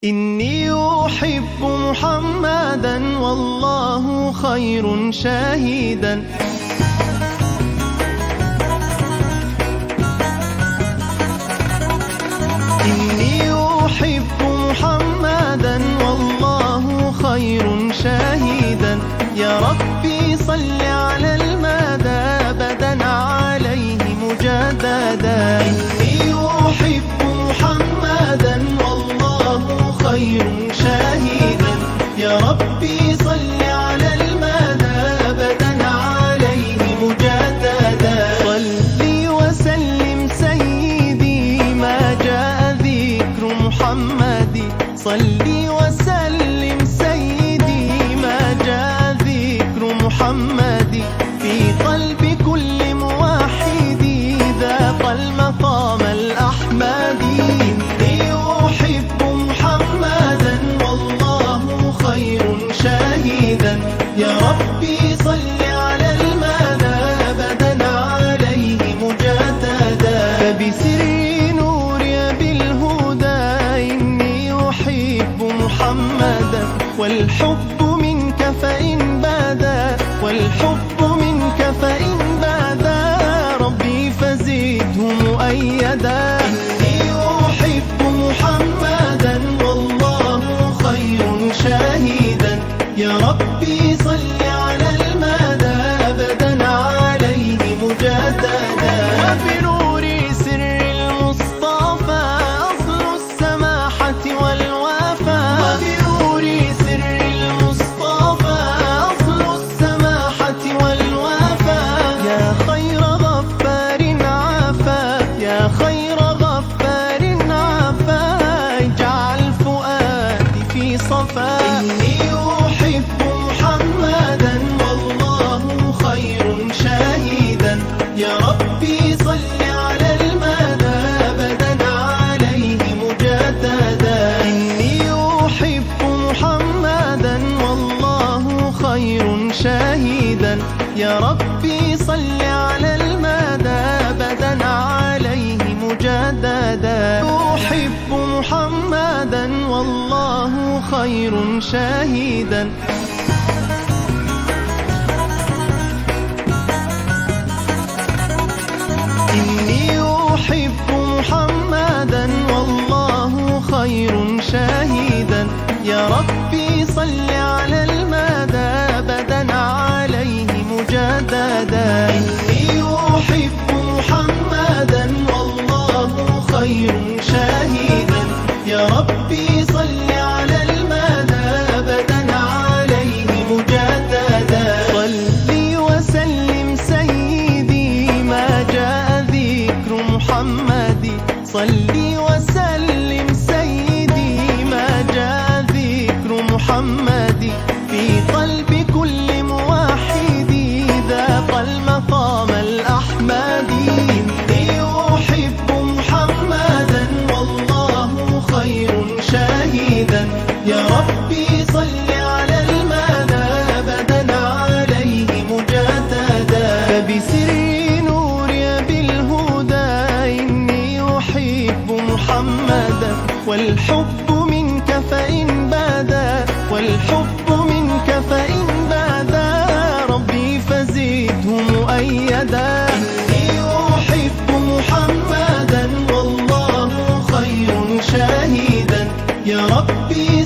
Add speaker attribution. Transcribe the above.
Speaker 1: إني أحب محمدا والله خير شاهدا. إني أحب محمدا والله خير شاهدا. يا ربي صل على المدى أبدا عليه مجددا. إني أحب محمدا والله خير شاهدا. يا ربي صل على المدى أبدا عليه مجددا. صلي وسلم سيدي ما جاء ذكر محمد. صلي وسلم سيدي ما جاء ذكر محمد. في قلب كل موحد ذاق المقام الأحمدي. إني أحب محمدا والله خير شاهدا. يا ربي صل على المدى أبدا عليه مجددا. فبسر نور بالهدى إني أحب محمدا. والحب منك فإن بدا. والحب منك فإن بدا. ربي فزده مؤيدا. إني أحب محمدا والله خير شاهدا. يا ربي صل على المدى أبدا عليه مجددا. وبنور سر المصطفى أصل السماحة والوفاء. وبنور سر المصطفى أصل السماحة والوفاء. يا خير غفار عافا. يا خير غفار عافا. اجعل فؤادي في صفا. إني أحب محمدا والله خير شاهدا. يا ربي صل على المدى أبدا عليه مجددا. إني أحب محمدا والله خير شاهدا. يا ربي صل على المدى أبدا عليه مجددا. أحب محمدا والله خير شاهدا. إني أحب محمدا والله خير شاهدا. يا ربي صل على المدى أبدا عليه مجددا. إني أحب محمدا والله خير شاهدا. يا ربي صل على المدى أبدا عليه مجددا. صلي وسلم سيدي ما جاء ذكر محمد. صلي وسلم سيدي ما جاء ذكر محمد. في قلب كل موحد ذاق المقام الأحمدي. إني أحب محمدا والله خير شاهدا. يا ربي صل على المدى أبدا عليه مجددا. فبسر نور بالهدى إني أحب محمدا. والحب منك فإن بدا. والحب منك فإن بدا. ربي فزده مؤيدا. إني أحب محمدا والله خير شاهدا. يا ربي